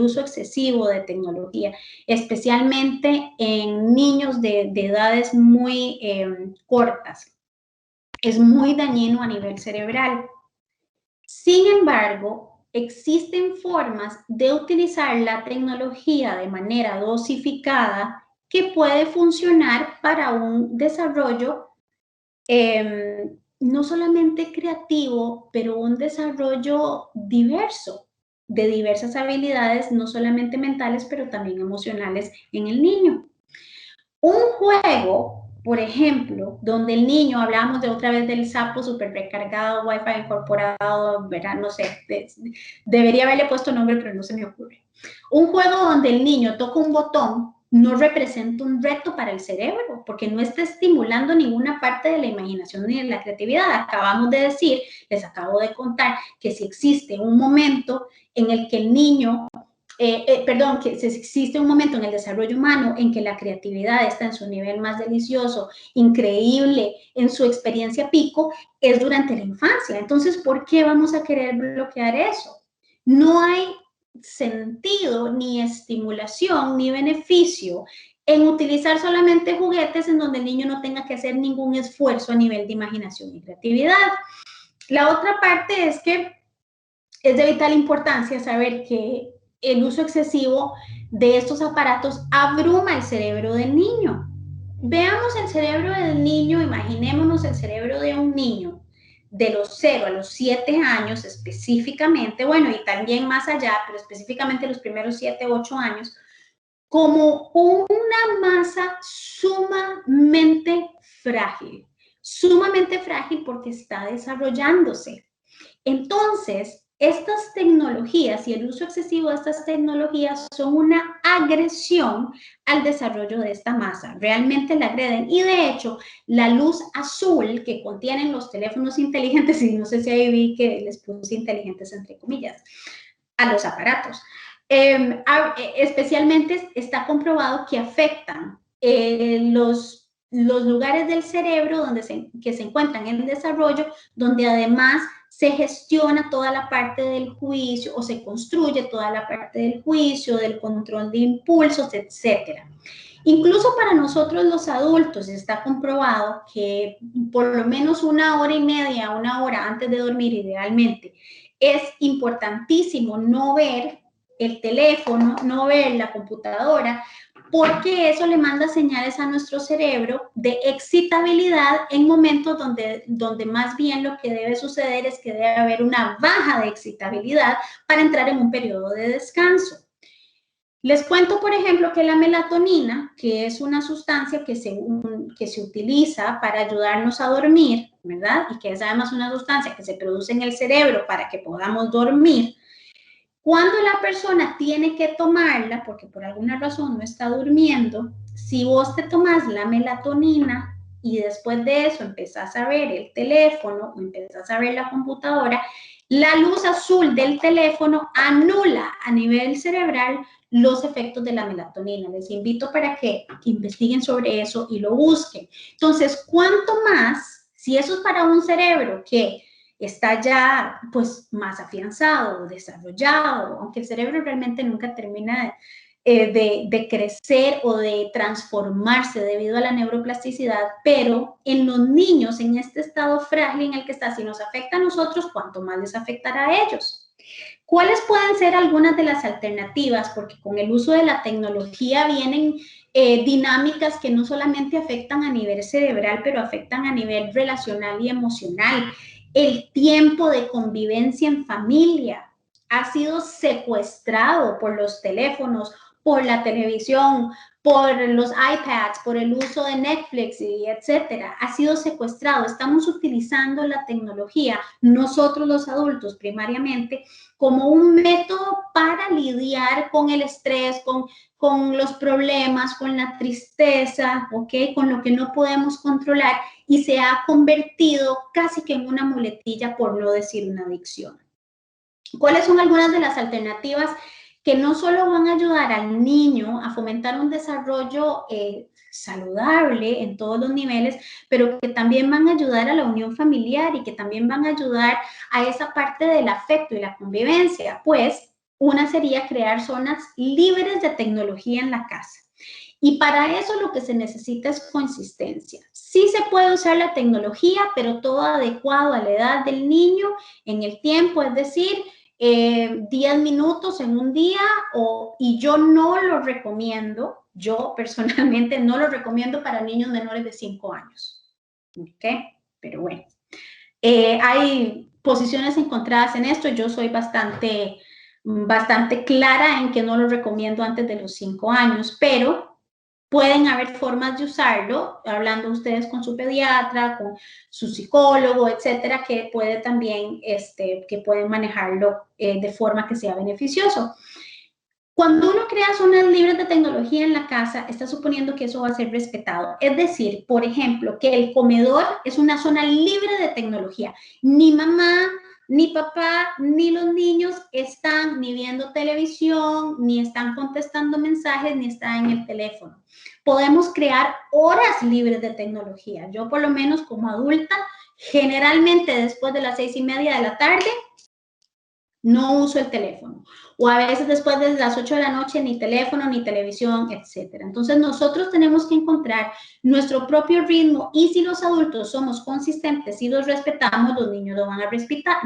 uso excesivo de tecnología, especialmente en niños de edades muy cortas, es muy dañino a nivel cerebral. Sin embargo, existen formas de utilizar la tecnología de manera dosificada que puede funcionar para un desarrollo no solamente creativo, pero un desarrollo diverso, de diversas habilidades, no solamente mentales, pero también emocionales en el niño. Un juego, por ejemplo, donde el niño, hablamos de otra vez del sapo super recargado, Wi-Fi incorporado, ¿verdad? No sé, debería haberle puesto nombre, pero no se me ocurre. Un juego donde el niño toca un botón no representa un reto para el cerebro, porque no está estimulando ninguna parte de la imaginación ni de la creatividad. Acabamos de decir, les acabo de contar, que si existe un momento en el que el niño que existe un momento en el desarrollo humano en que la creatividad está en su nivel más delicioso, increíble, en su experiencia pico, es durante la infancia. Entonces, ¿por qué vamos a querer bloquear eso? No hay sentido, ni estimulación, ni beneficio en utilizar solamente juguetes en donde el niño no tenga que hacer ningún esfuerzo a nivel de imaginación y creatividad. La otra parte es que es de vital importancia saber que el uso excesivo de estos aparatos abruma el cerebro del niño. Veamos el cerebro del niño, imaginémonos el cerebro de un niño de los 0 a los 7 años específicamente, bueno, y también más allá, pero específicamente los primeros 7, 8 años, como una masa sumamente frágil porque está desarrollándose. Entonces, estas tecnologías y el uso excesivo de estas tecnologías son una agresión al desarrollo de esta masa. Realmente la agreden. Y de hecho, la luz azul que contienen los teléfonos inteligentes, y no sé si ahí vi que les puse inteligentes entre comillas, a los aparatos, especialmente está comprobado que afectan los lugares del cerebro que se encuentran en desarrollo, donde además se gestiona toda la parte del juicio o se construye toda la parte del juicio, del control de impulsos, etc. Incluso para nosotros los adultos está comprobado que por lo menos 1 hora y media, 1 hora antes de dormir idealmente, es importantísimo no ver el teléfono, no ver la computadora, porque eso le manda señales a nuestro cerebro de excitabilidad en momentos donde más bien lo que debe suceder es que debe haber una baja de excitabilidad para entrar en un periodo de descanso. Les cuento, por ejemplo, que la melatonina, que es una sustancia que se utiliza para ayudarnos a dormir, ¿verdad? Y que es además una sustancia que se produce en el cerebro para que podamos dormir. Cuando la persona tiene que tomarla, porque por alguna razón no está durmiendo, si vos te tomás la melatonina y después de eso empezás a ver el teléfono o empezás a ver la computadora, la luz azul del teléfono anula a nivel cerebral los efectos de la melatonina. Les invito para que investiguen sobre eso y lo busquen. Entonces, ¿cuánto más? Si eso es para un cerebro que está ya pues más afianzado, desarrollado, aunque el cerebro realmente nunca termina de crecer o de transformarse debido a la neuroplasticidad, pero en los niños, en este estado frágil en el que está, si nos afecta a nosotros, cuánto más les afectará a ellos. ¿Cuáles pueden ser algunas de las alternativas? Porque con el uso de la tecnología vienen dinámicas que no solamente afectan a nivel cerebral, pero afectan a nivel relacional y emocional. El tiempo de convivencia en familia ha sido secuestrado por los teléfonos, por la televisión, por los iPads, por el uso de Netflix y etcétera, ha sido secuestrado. Estamos utilizando la tecnología, nosotros los adultos primariamente, como un método para lidiar con el estrés, con los problemas, con la tristeza, ¿ok? Con lo que no podemos controlar, y se ha convertido casi que en una muletilla, por no decir una adicción. ¿Cuáles son algunas de las alternativas que no solo van a ayudar al niño a fomentar un desarrollo saludable en todos los niveles, pero que también van a ayudar a la unión familiar y que también van a ayudar a esa parte del afecto y la convivencia? Pues una sería crear zonas libres de tecnología en la casa. Y para eso lo que se necesita es consistencia. Sí se puede usar la tecnología, pero todo adecuado a la edad del niño en el tiempo, es decir, 10 minutos en un día, y yo no lo recomiendo, yo personalmente no lo recomiendo para niños menores de 5 años. ¿Ok? Pero bueno, hay posiciones encontradas en esto. Yo soy bastante clara en que no lo recomiendo antes de los 5 años, pero pueden haber formas de usarlo, hablando ustedes con su pediatra, con su psicólogo, etcétera, que puede también, que pueden manejarlo de forma que sea beneficioso. Cuando uno crea zonas libres de tecnología en la casa, está suponiendo que eso va a ser respetado. Es decir, por ejemplo, que el comedor es una zona libre de tecnología. Ni mamá, ni papá, ni los niños están ni viendo televisión, ni están contestando mensajes, ni están en el teléfono. Podemos crear horas libres de tecnología. Yo, por lo menos como adulta, generalmente después de las 6:30 de la tarde, no uso el teléfono. O a veces después de las 8 de la noche, ni teléfono, ni televisión, etcétera. Entonces, nosotros tenemos que encontrar nuestro propio ritmo, y si los adultos somos consistentes y los respetamos, los niños lo van a respetar.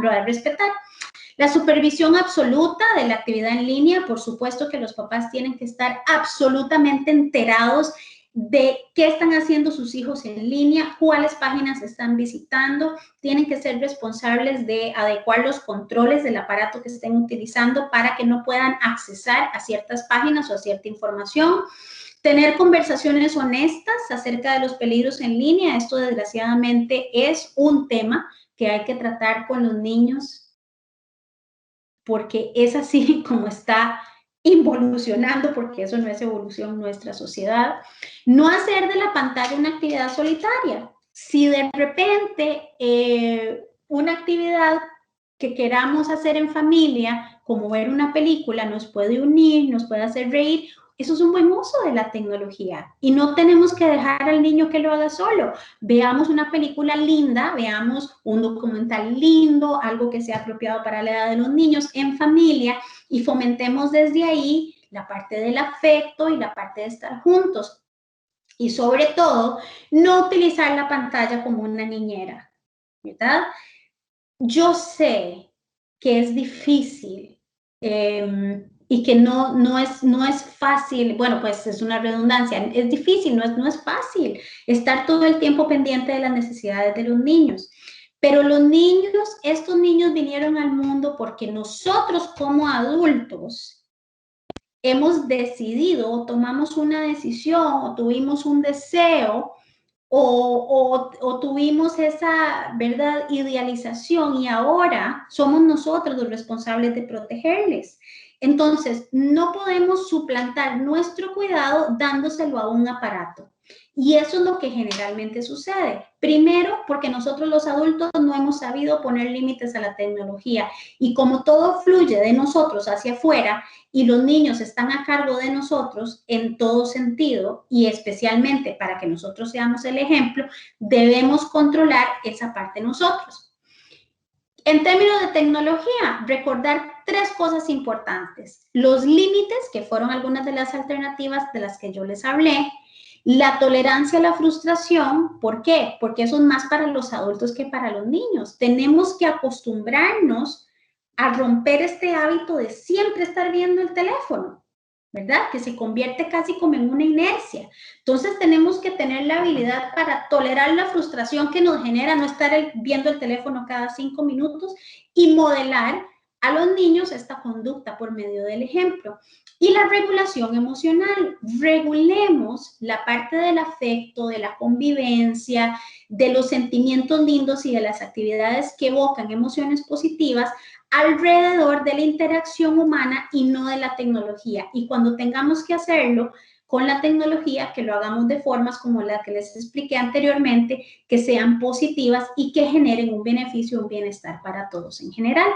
La supervisión absoluta de la actividad en línea, por supuesto que los papás tienen que estar absolutamente enterados de qué están haciendo sus hijos en línea, cuáles páginas están visitando. Tienen que ser responsables de adecuar los controles del aparato que estén utilizando para que no puedan accesar a ciertas páginas o a cierta información. Tener conversaciones honestas acerca de los peligros en línea. Esto, desgraciadamente, es un tema que hay que tratar con los niños, porque es así como está involucionando, porque eso no es evolución, nuestra sociedad. No hacer de la pantalla una actividad solitaria. Si de repente una actividad que queramos hacer en familia, como ver una película, nos puede unir, nos puede hacer reír, eso es un buen uso de la tecnología, y no tenemos que dejar al niño que lo haga solo. Veamos una película linda, veamos un documental lindo, algo que sea apropiado para la edad de los niños en familia, y fomentemos desde ahí la parte del afecto y la parte de estar juntos. Y sobre todo, no utilizar la pantalla como una niñera, ¿verdad? Yo sé que es difícil y que no es fácil. Bueno, pues es una redundancia, es difícil, no es fácil estar todo el tiempo pendiente de las necesidades de los niños. Pero los niños, estos niños vinieron al mundo porque nosotros como adultos hemos decidido, o tomamos una decisión, o tuvimos un deseo, o tuvimos esa, ¿verdad?, idealización, y ahora somos nosotros los responsables de protegerles. Entonces, no podemos suplantar nuestro cuidado dándoselo a un aparato. Y eso es lo que generalmente sucede. Primero, porque nosotros los adultos no hemos sabido poner límites a la tecnología. Y como todo fluye de nosotros hacia afuera, y los niños están a cargo de nosotros en todo sentido, y especialmente para que nosotros seamos el ejemplo, debemos controlar esa parte nosotros. En términos de tecnología, recordar 3 cosas importantes. Los límites, que fueron algunas de las alternativas de las que yo les hablé. La tolerancia a la frustración. ¿Por qué? Porque eso es más para los adultos que para los niños. Tenemos que acostumbrarnos a romper este hábito de siempre estar viendo el teléfono, ¿verdad? Que se convierte casi como en una inercia. Entonces tenemos que tener la habilidad para tolerar la frustración que nos genera no estar viendo el teléfono cada 5 minutos, y modelar a los niños esta conducta por medio del ejemplo. Y la regulación emocional. Regulemos la parte del afecto, de la convivencia, de los sentimientos lindos y de las actividades que evocan emociones positivas alrededor de la interacción humana y no de la tecnología. Y cuando tengamos que hacerlo con la tecnología, que lo hagamos de formas como la que les expliqué anteriormente, que sean positivas y que generen un beneficio, un bienestar para todos en general.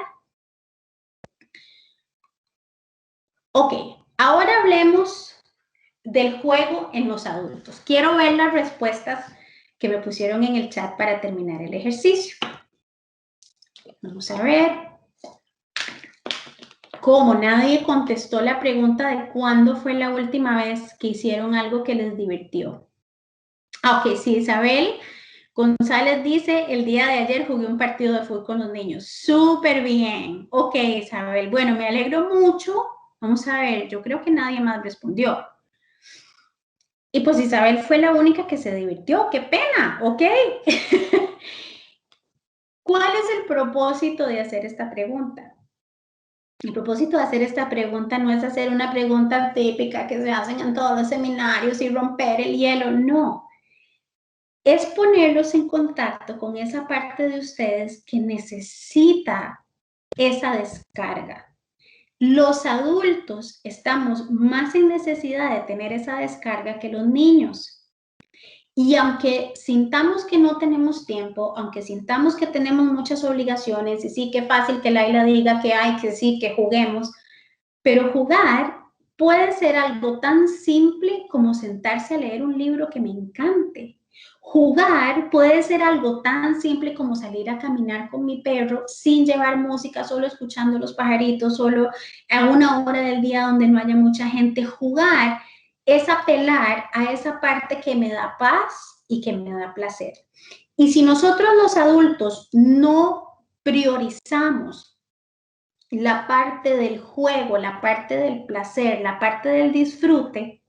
Ok, ahora hablemos del juego en los adultos. Quiero ver las respuestas que me pusieron en el chat para terminar el ejercicio. Vamos a ver. Como nadie contestó la pregunta de cuándo fue la última vez que hicieron algo que les divirtió. Ok, sí, Isabel González dice, el día de ayer jugué un partido de fútbol con los niños. Súper bien. Ok, Isabel. Bueno, me alegro mucho. Vamos a ver, yo creo que nadie más respondió. Y pues Isabel fue la única que se divirtió. ¡Qué pena! Ok. ¿Cuál es el propósito de hacer esta pregunta? El propósito de hacer esta pregunta no es hacer una pregunta típica que se hacen en todos los seminarios y romper el hielo, no. Es ponerlos en contacto con esa parte de ustedes que necesita esa descarga. Los adultos estamos más en necesidad de tener esa descarga que los niños. Y aunque sintamos que no tenemos tiempo, aunque sintamos que tenemos muchas obligaciones, y sí, qué fácil que Laila diga que hay, que sí, que juguemos, pero jugar puede ser algo tan simple como sentarse a leer un libro que me encante. Jugar puede ser algo tan simple como salir a caminar con mi perro sin llevar música, solo escuchando los pajaritos, solo a una hora del día donde no haya mucha gente. Jugar es apelar a esa parte que me da paz y que me da placer. Y si nosotros los adultos no priorizamos la parte del juego, la parte del placer, la parte del disfrute,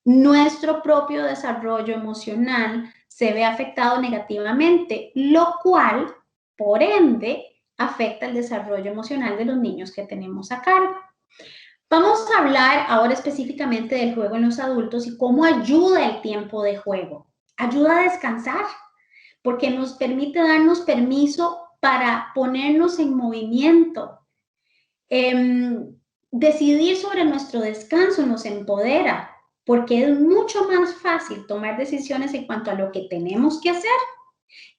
nuestro propio desarrollo emocional se ve afectado negativamente, lo cual, por ende, afecta el desarrollo emocional de los niños que tenemos a cargo. Vamos a hablar ahora específicamente del juego en los adultos y cómo ayuda el tiempo de juego. Ayuda a descansar, porque nos permite darnos permiso para ponernos en movimiento. Decidir sobre nuestro descanso nos empodera, porque es mucho más fácil tomar decisiones en cuanto a lo que tenemos que hacer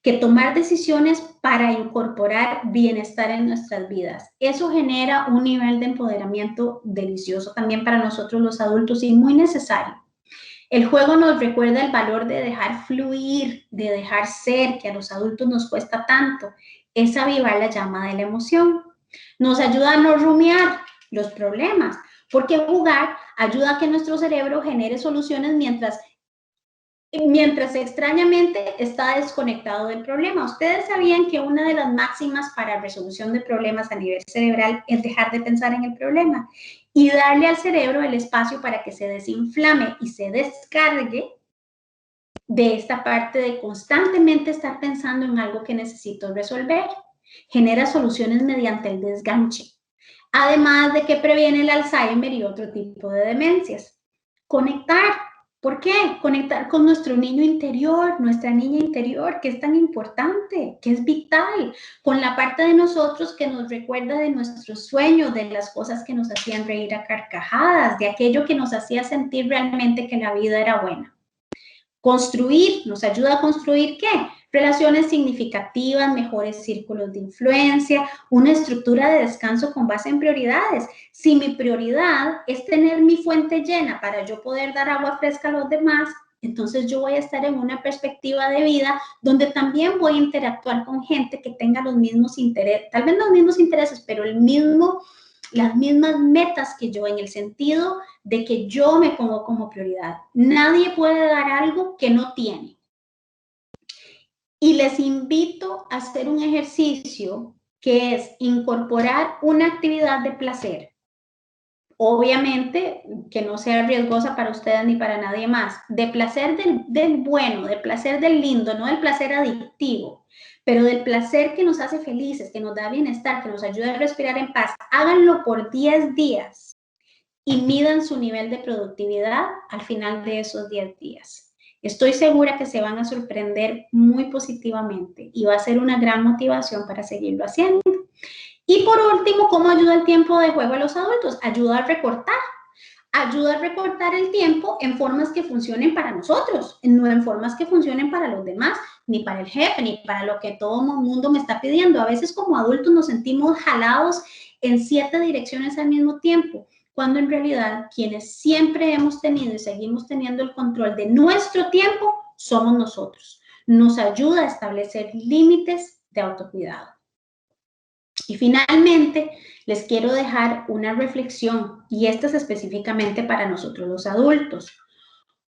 que tomar decisiones para incorporar bienestar en nuestras vidas. Eso genera un nivel de empoderamiento delicioso también para nosotros los adultos y muy necesario. El juego nos recuerda el valor de dejar fluir, de dejar ser, que a los adultos nos cuesta tanto. Es avivar la llama de la emoción. Nos ayuda a no rumiar los problemas, porque jugar ayuda a que nuestro cerebro genere soluciones mientras extrañamente está desconectado del problema. Ustedes sabían que una de las máximas para resolución de problemas a nivel cerebral es dejar de pensar en el problema y darle al cerebro el espacio para que se desinflame y se descargue de esta parte de constantemente estar pensando en algo que necesito resolver. Genera soluciones mediante el desganche. Además de que previene el Alzheimer y otro tipo de demencias. Conectar. ¿Por qué? Conectar con nuestro niño interior, nuestra niña interior, que es tan importante, que es vital, con la parte de nosotros que nos recuerda de nuestros sueños, de las cosas que nos hacían reír a carcajadas, de aquello que nos hacía sentir realmente que la vida era buena. Construir, nos ayuda a construir ¿qué? Relaciones significativas, mejores círculos de influencia, una estructura de descanso con base en prioridades. Si mi prioridad es tener mi fuente llena para yo poder dar agua fresca a los demás, entonces yo voy a estar en una perspectiva de vida donde también voy a interactuar con gente que tenga los mismos intereses, tal vez no los mismos intereses, pero las mismas metas que yo, en el sentido de que yo me pongo como prioridad. Nadie puede dar algo que no tiene. Y les invito a hacer un ejercicio que es incorporar una actividad de placer Obviamente, que no sea riesgosa para ustedes ni para nadie más. De placer del bueno, del placer del lindo, no del placer adictivo, pero del placer que nos hace felices, que nos da bienestar, que nos ayuda a respirar en paz. Háganlo por 10 días y midan su nivel de productividad al final de esos 10 días. Estoy segura que se van a sorprender muy positivamente y va a ser una gran motivación para seguirlo haciendo. Y por último, ¿cómo ayuda el tiempo de juego a los adultos? Ayuda a recortar el tiempo en formas que funcionen para nosotros, no en formas que funcionen para los demás, ni para el jefe, ni para lo que todo el mundo me está pidiendo. A veces como adultos nos sentimos jalados en 7 direcciones al mismo tiempo, cuando en realidad quienes siempre hemos tenido y seguimos teniendo el control de nuestro tiempo somos nosotros. Nos ayuda a establecer límites de autocuidado. Y finalmente, les quiero dejar una reflexión, y esta es específicamente para nosotros los adultos.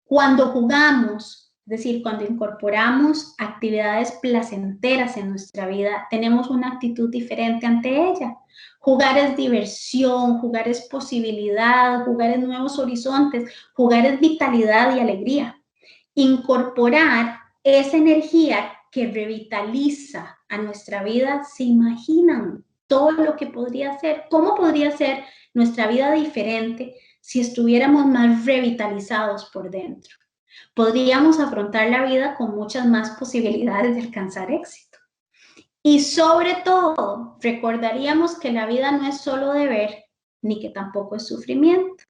Cuando jugamos, es decir, cuando incorporamos actividades placenteras en nuestra vida, tenemos una actitud diferente ante ella. Jugar es diversión, jugar es posibilidad, jugar es nuevos horizontes, jugar es vitalidad y alegría. Incorporar esa energía que revitaliza a nuestra vida, ¿se imaginan todo lo que podría ser? ¿Cómo podría ser nuestra vida diferente si estuviéramos más revitalizados por dentro? Podríamos afrontar la vida con muchas más posibilidades de alcanzar éxito. Y sobre todo, recordaríamos que la vida no es solo deber, ni que tampoco es sufrimiento.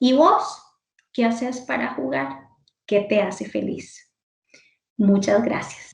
¿Y vos? ¿Qué haces para jugar? ¿Qué te hace feliz? Muchas gracias.